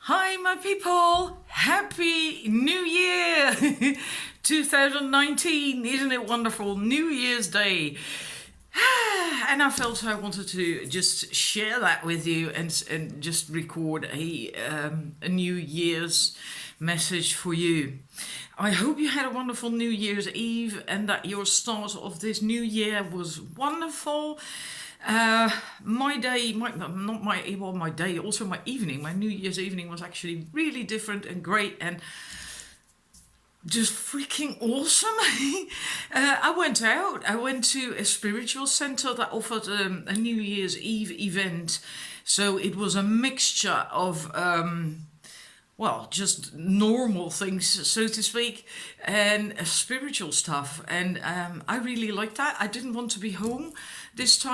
Hi, my people! Happy New Year! 2019, isn't it wonderful? New Year's Day. And I felt I wanted to just share that with you and just record a New Year's message for you. I hope you had a wonderful New Year's Eve and that your start of this new year was wonderful. My day, not my, well, my day, also my evening, my New Year's evening was actually really different and great and just freaking awesome. I went out, I went to a spiritual center that offered a New Year's Eve event. So it was a mixture of well, just normal things, so to speak, and spiritual stuff. And I really liked that. I didn't want to be home this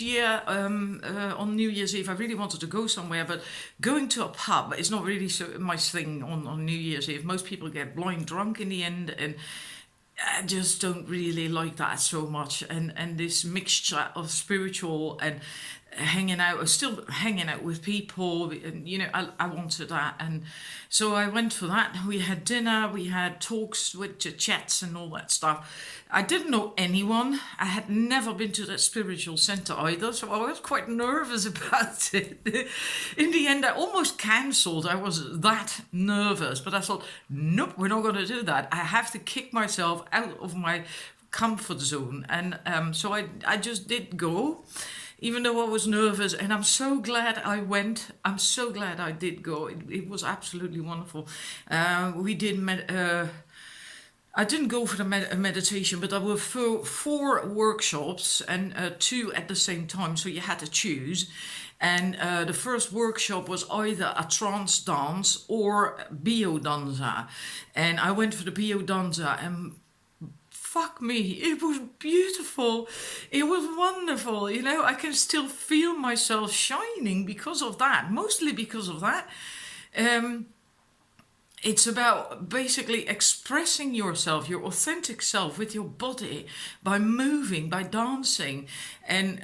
year on New Year's Eve. I really wanted to go somewhere, but going to a pub is not really so my thing on New Year's Eve. Most people get blind drunk in the end, and I just don't really like that so much. And this mixture of spiritual and hanging out, or still hanging out with people, and I wanted that, and so I went for that. We had dinner, we had talks with chats and all that stuff. I didn't know anyone. I had never been to that spiritual center either, so I was quite nervous about it. In the end, I almost cancelled. I was that nervous, but I thought, nope, we're not going to do that. I have to kick myself out of my comfort zone, and so I just did go, even though I was nervous, and I'm so glad I went. I'm so glad I did go. It was absolutely wonderful. We did I didn't go for the meditation, but there were four workshops and two at the same time, so you had to choose. And the first workshop was either a trance dance or biodanza, and I went for the biodanza, and fuck me, it was beautiful. It was wonderful. I can still feel myself shining because of that, mostly because of that. It's about basically expressing yourself, your authentic self, with your body by moving, by dancing, and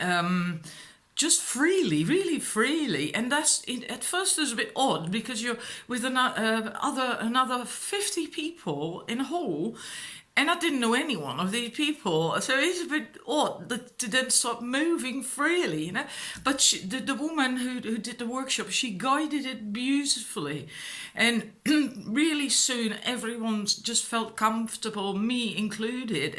just freely, really freely. And that's it. At first it's a bit odd because you're with another 50 people in a hall, and I didn't know any one of these people, so it's a bit odd to then start moving freely, But the woman who did the workshop, she guided it beautifully, and really soon everyone just felt comfortable, me included,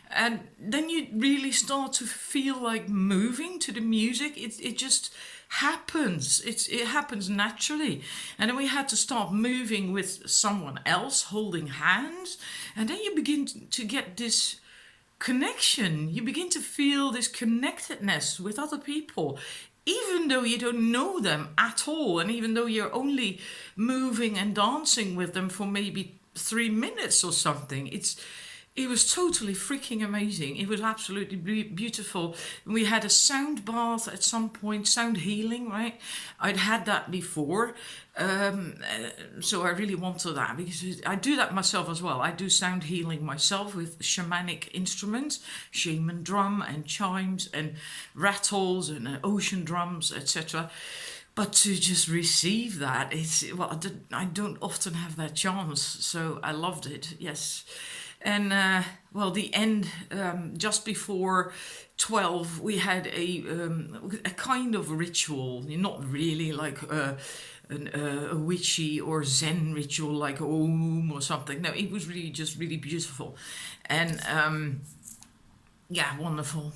and then you really start to feel like moving to the music. It just happens. It happens naturally, and then we had to start moving with someone else, holding hands, and then you begin to get this connection. You begin to feel this connectedness with other people, even though you don't know them at all, and even though you're only moving and dancing with them for maybe 3 minutes or something. It was totally freaking amazing. It was absolutely beautiful. We had a sound bath at some point, sound healing, right? I'd had that before. So I really wanted that because I do that myself as well. I do sound healing myself with shamanic instruments, shaman drum and chimes and rattles and ocean drums, etc. But to just receive that, I don't often have that chance. So I loved it, yes. And the end, just before 12, we had a kind of ritual, not really like a witchy or Zen ritual like Om or something. No, it was really just really beautiful, and wonderful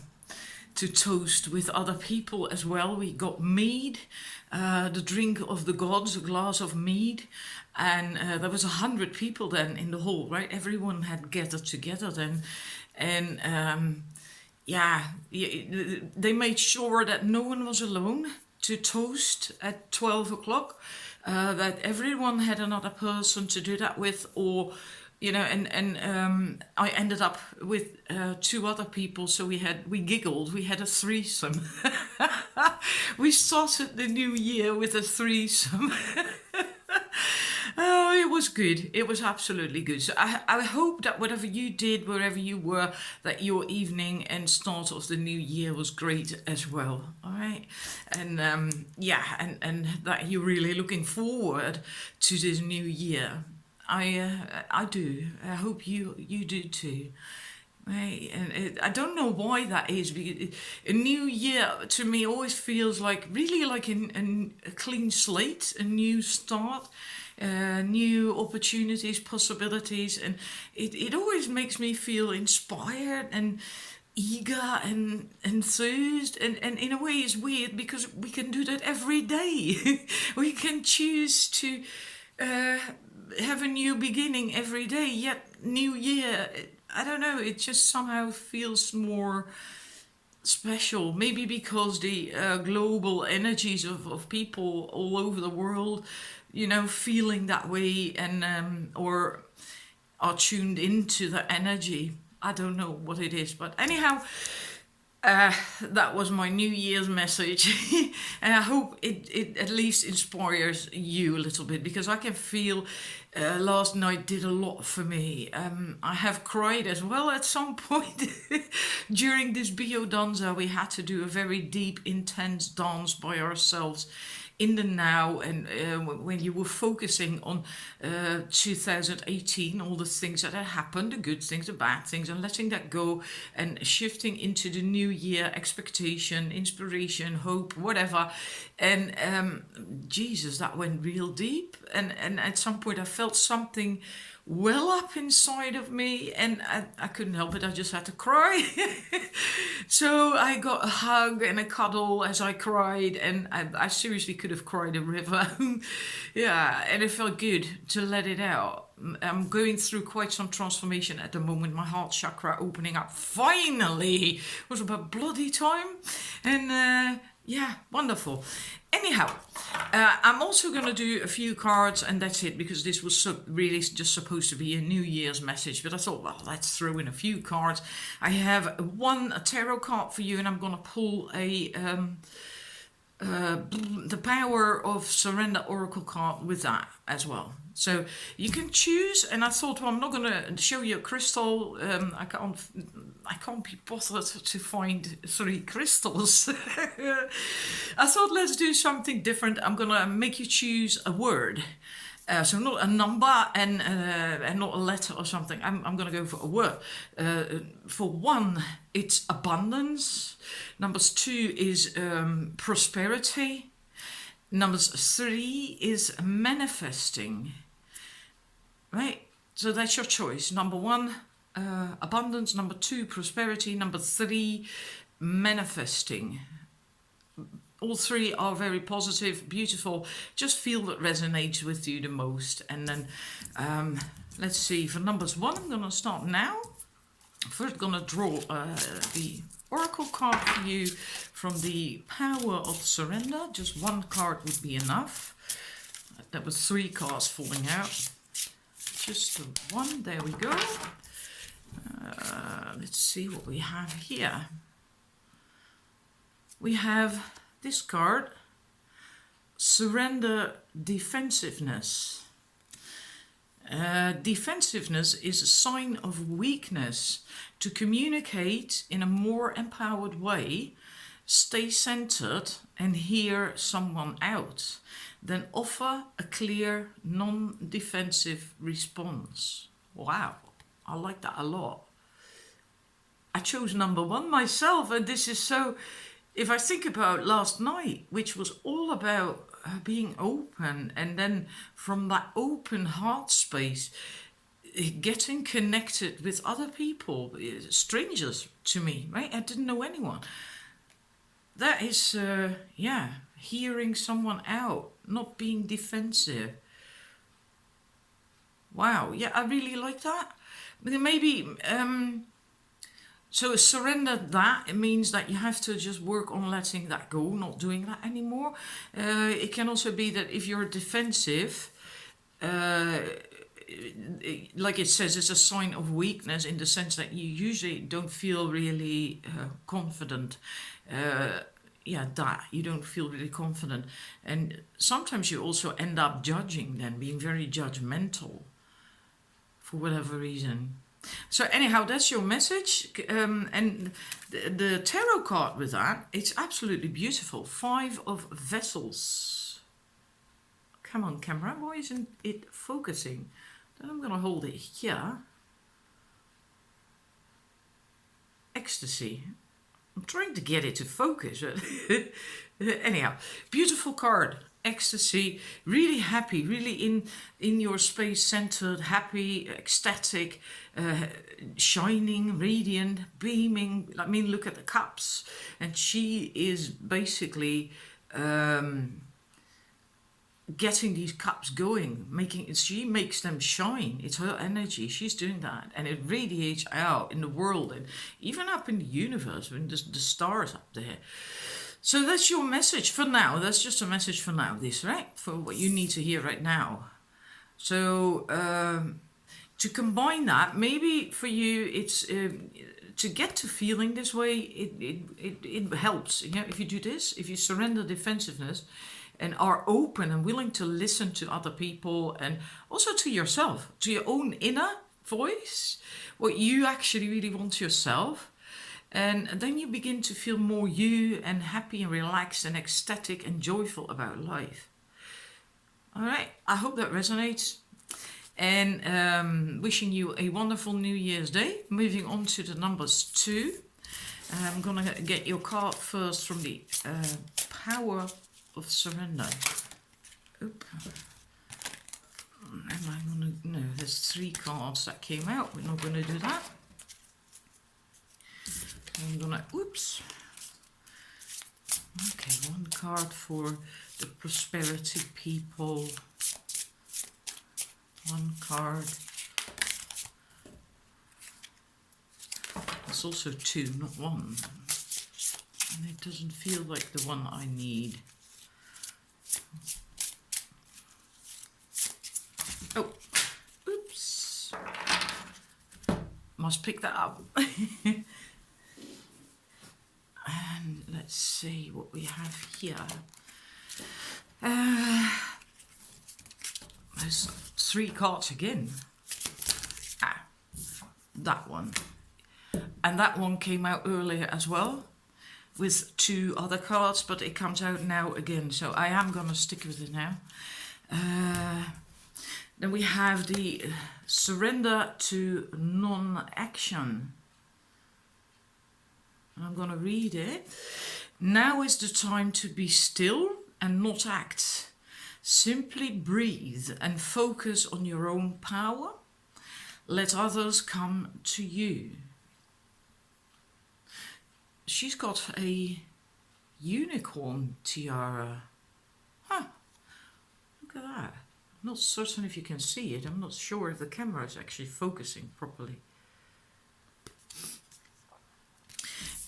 to toast with other people as well. We got mead, the drink of the gods, a glass of mead, and there was 100 people then in the hall, right? Everyone had gathered together then, and they made sure that no one was alone to toast at 12 o'clock, that everyone had another person to do that with, or and I ended up with two other people, so we giggled. We had a threesome. We started the new year with a threesome. Oh, it was good. It was absolutely good. So I hope that whatever you did, wherever you were, that your evening and start of the new year was great as well. All right. right? And yeah, and that you're really looking forward to this new year. I do. I hope you do too. Right, and I don't know why that is. Because a new year to me always feels like really like a clean slate, a new start, new opportunities, possibilities, and it always makes me feel inspired and eager and enthused. And in a way, it's weird because we can do that every day. We can choose to uh, have a new beginning every day. Yet, New Year. I don't know, it just somehow feels more special. Maybe because the global energies of people all over the world, feeling that way and or are tuned into the energy. I don't know what it is, but anyhow, that was my New Year's message. And I hope it at least inspires you a little bit because I can feel last night did a lot for me. I have cried as well at some point. During this biodanza, we had to do a very deep, intense dance by ourselves in the now, and when you were focusing on 2018, all the things that had happened, the good things, the bad things, and letting that go and shifting into the new year, expectation, inspiration, hope, whatever. And Jesus, that went real deep. And at some point I felt something well up inside of me, and I couldn't help it. I just had to cry. So I got a hug and a cuddle as I cried, and I seriously could have cried a river. Yeah, and it felt good to let it out. I'm going through quite some transformation at the moment. My heart chakra opening up finally. It was about bloody time. And yeah, wonderful. Anyhow, I'm also going to do a few cards and that's it, because this was really just supposed to be a New Year's message. But I thought, well, let's throw in a few cards. I have a tarot card for you, and I'm going to pull the Power of Surrender Oracle card with that as well. So you can choose, and I thought, well, I'm not going to show you a crystal. I can't be bothered to find 3 crystals. I thought, let's do something different. I'm going to make you choose a word. So not a number and not a letter or something. I'm going to go for a word. For 1, it's abundance. Numbers 2 is prosperity. Numbers 3 is manifesting. Right? So that's your choice. Number 1, abundance. Number 2, prosperity. Number 3, manifesting. All 3 are very positive, beautiful. Just feel what resonates with you the most. And then let's see, for numbers 1, I'm going to start now. First, going to draw the oracle card for you from the Power of Surrender. Just 1 card would be enough. There were 3 cards falling out. Just 1, there we go. Let's see what we have here. We have this card, Surrender Defensiveness. Defensiveness is a sign of weakness. To communicate in a more empowered way, stay centered and hear someone out. Then offer a clear, non-defensive response. Wow, I like that a lot. I chose number 1 myself, and this is so... If I think about last night, which was all about being open, and then from that open heart space, getting connected with other people, strangers to me, right? I didn't know anyone. That is, yeah, hearing someone out, not being defensive. Wow, yeah, I really like that. Maybe... So surrender that, it means that you have to just work on letting that go, not doing that anymore. It can also be that if you're defensive, like it says, it's a sign of weakness in the sense that you usually don't feel really confident. Yeah, that you don't feel really confident. And sometimes you also end up judging then, being very judgmental for whatever reason. So anyhow, that's your message. And the tarot card with that, it's absolutely beautiful. 5 of Vessels. Come on, camera. Why isn't it focusing? Then I'm going to hold it here. Ecstasy. I'm trying to get it to focus. Anyhow, beautiful card. Ecstasy, really happy, really in your space, centered, happy, ecstatic, shining, radiant, beaming. I mean, look at the cups, and she is basically getting these cups going, she makes them shine. It's her energy. She's doing that, and it radiates out in the world and even up in the universe when the stars up there. So that's your message for now. That's just a message for now, this, right? For what you need to hear right now. So to combine that, maybe for you, it's to get to feeling this way, it helps. You know, if you do this, if you surrender defensiveness and are open and willing to listen to other people and also to yourself, to your own inner voice, what you actually really want yourself. And then you begin to feel more you and happy and relaxed and ecstatic and joyful about life. All right, I hope that resonates. And wishing you a wonderful New Year's Day. Moving on to the numbers 2. I'm going to get your card first from the Power of Surrender. Oop. Am I going to... No, there's 3 cards that came out. We're not going to do that. I'm gonna, oops. Okay, 1 card for the prosperity people. 1 card. It's also 2, not 1. And it doesn't feel like the one I need. Oh, oops. Must pick that up. And let's see what we have here. There's 3 cards again. That one. And that one came out earlier as well with 2 other cards, but it comes out now again. So I am going to stick with it now. Then we have the surrender to non-action. I'm going to read it. Now is the time to be still and not act. Simply breathe and focus on your own power. Let others come to you. She's got a unicorn tiara. Huh. Look at that. I'm not certain if you can see it. I'm not sure if the camera is actually focusing properly.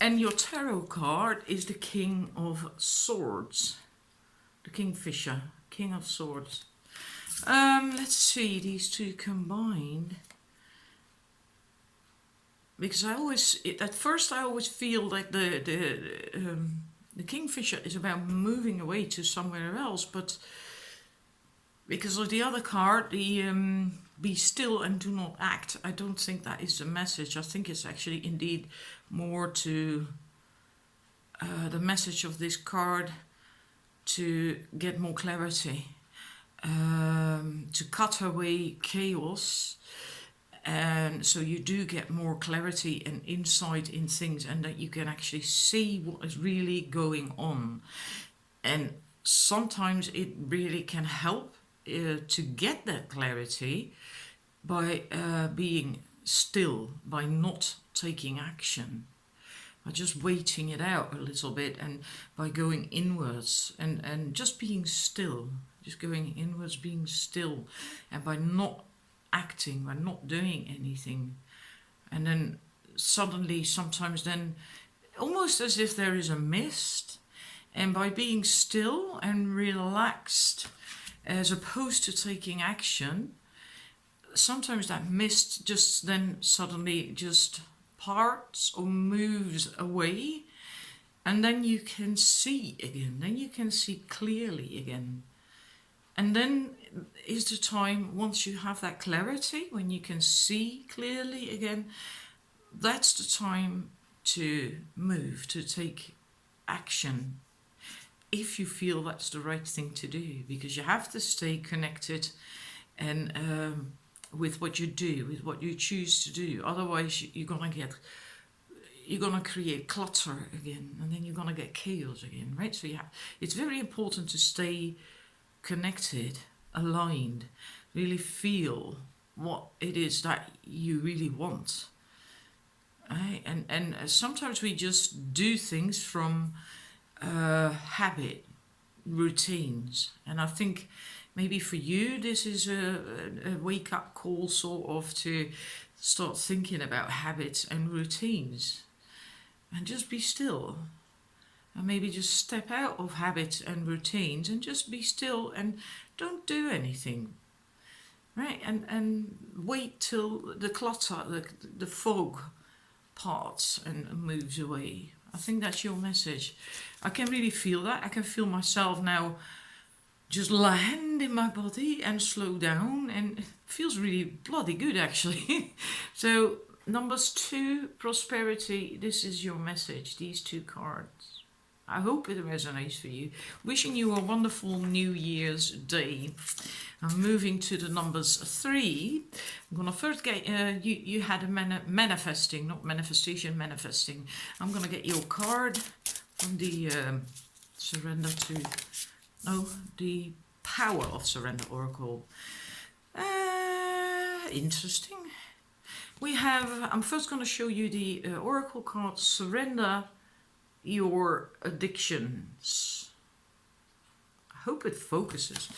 And your tarot card is the King of Swords. The Kingfisher, King of Swords. Let's see, these 2 combined. Because at first I always feel like the Kingfisher is about moving away to somewhere else, but because of the other card, the be still and do not act, I don't think that is the message. I think it's actually indeed more to the message of this card to get more clarity, to cut away chaos, and so you do get more clarity and insight in things, and that you can actually see what is really going on. And sometimes it really can help to get that clarity by being still, by not taking action, by just waiting it out a little bit, and by going inwards and just being still, just going inwards, being still, and by not acting, by not doing anything. And then suddenly, sometimes then, almost as if there is a mist, and by being still and relaxed, as opposed to taking action, sometimes that mist just then suddenly just parts or moves away, and then you can see again, then you can see clearly again. And then is the time, once you have that clarity, when you can see clearly again, that's the time to move, to take action, if you feel that's the right thing to do, because you have to stay connected and with what you do, with what you choose to do. Otherwise, you're gonna create clutter again, and then you're gonna get chaos again, right? So it's very important to stay connected, aligned, really feel what it is that you really want. Right? And sometimes we just do things from habit, routines, and I think maybe for you this is a wake-up call, sort of, to start thinking about habits and routines, and just be still, and maybe just step out of habits and routines and just be still and don't do anything, right? And wait till the clutter, the fog parts and moves away. I think that's your message. I can really feel that. I can feel myself now just land in my body and slow down, and it feels really bloody good, actually. So numbers 2, prosperity, this is your message, these 2 cards. I hope it resonates for you. Wishing you a wonderful New Year's Day. I'm moving to the numbers 3. I'm going to first get, you had a manifesting, not manifestation, manifesting. I'm going to get your card from the surrender to, the power of surrender oracle. Interesting. We have, I'm first going to show you the oracle card, surrender your addictions. I hope it focuses.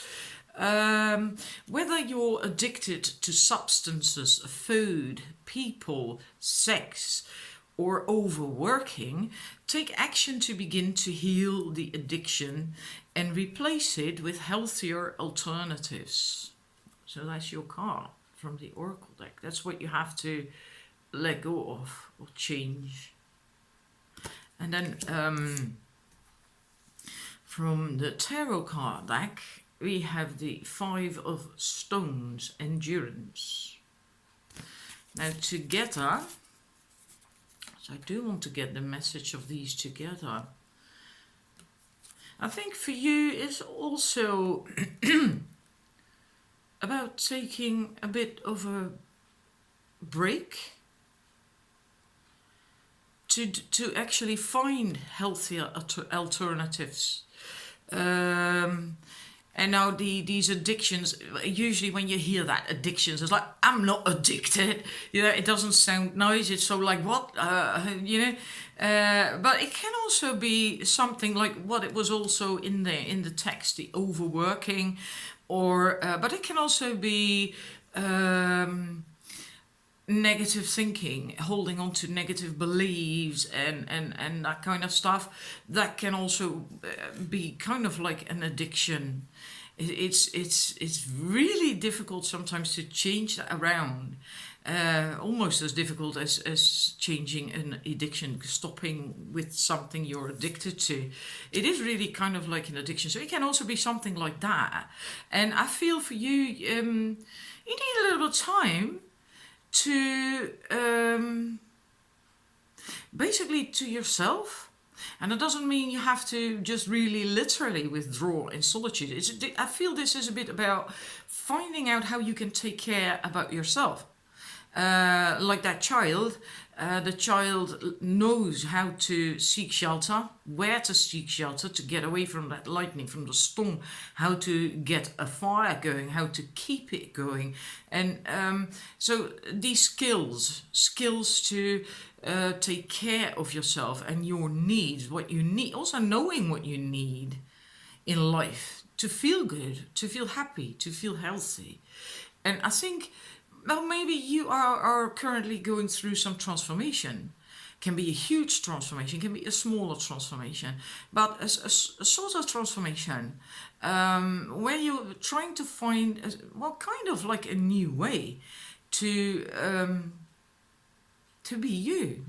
Whether you're addicted to substances, food, people, sex, or overworking, take action to begin to heal the addiction and replace it with healthier alternatives. So that's your card from the oracle deck. That's what you have to let go of or change. And then from the tarot card deck, we have the 5 of Stones, endurance. Now together, so I do want to get the message of these together. I think for you it's also about taking a bit of a break to actually find healthier alternatives. And now these addictions, usually when you hear that, addictions, it's like, I'm not addicted. You know, it doesn't sound nice. It's so like, what? But it can also be something like what it was also in the text, the overworking, or but it can also be negative thinking, holding on to negative beliefs and that kind of stuff. That can also be kind of like an addiction. It's really difficult sometimes to change that around. Almost as difficult as changing an addiction, stopping with something you're addicted to. It is really kind of like an addiction. So it can also be something like that. And I feel for you, you need a little bit of time to basically to yourself. And it doesn't mean you have to just really literally withdraw in solitude. I feel this is a bit about finding out how you can take care about yourself. Like that child, the child knows how to seek shelter, where to seek shelter to get away from that lightning, from the storm, how to get a fire going, how to keep it going. And so these skills to take care of yourself and your needs, what you need, also knowing what you need in life to feel good, to feel happy, to feel healthy. And I think, well, maybe you are currently going through some transformation. Can be a huge transformation, can be a smaller transformation, but a sort of transformation where you're trying to find, kind of like a new way to be you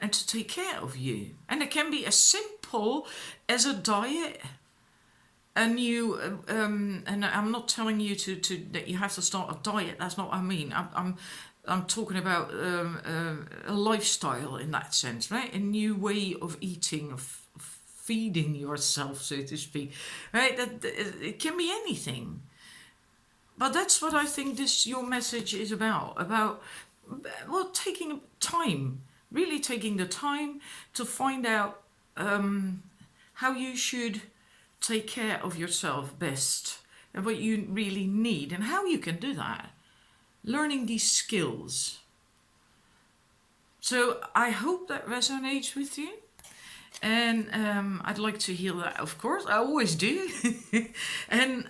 and to take care of you. And it can be as simple as a diet. and and I'm not telling you to that you have to start a diet. That's not what I mean. I'm talking about a lifestyle in that sense, right? A new way of eating, of feeding yourself, so to speak, right? It can be anything, but that's what I think this your message is about. About, well, taking time, really taking the time to find out how you should take care of yourself best and what you really need and how you can do that. Learning these skills. So I hope that resonates with you. And I'd like to hear that, of course. I always do. And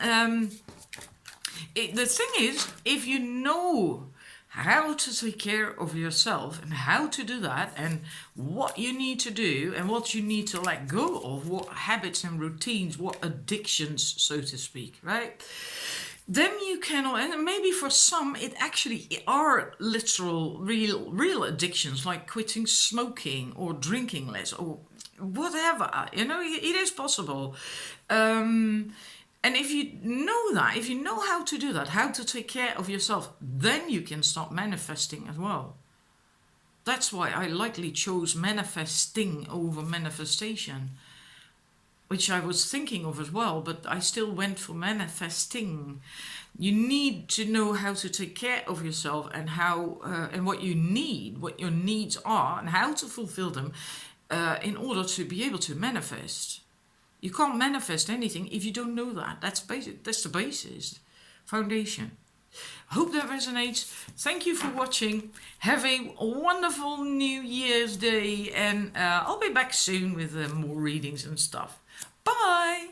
the thing is, if you know how to take care of yourself and how to do that and what you need to do and what you need to let go of, what habits and routines, what addictions, so to speak, right? Then you can, and maybe for some it actually are literal, real addictions, like quitting smoking or drinking less or whatever. You know, it is possible. And if you know that, if you know how to do that, how to take care of yourself, then you can start manifesting as well. That's why I likely chose manifesting over manifestation, which I was thinking of as well, but I still went for manifesting. You need to know how to take care of yourself and how and what you need, what your needs are, and how to fulfill them in order to be able to manifest. You can't manifest anything if you don't know that. That's basic. That's the basis, foundation. Hope that resonates. Thank you for watching. Have a wonderful New Year's Day, and I'll be back soon with more readings and stuff. Bye.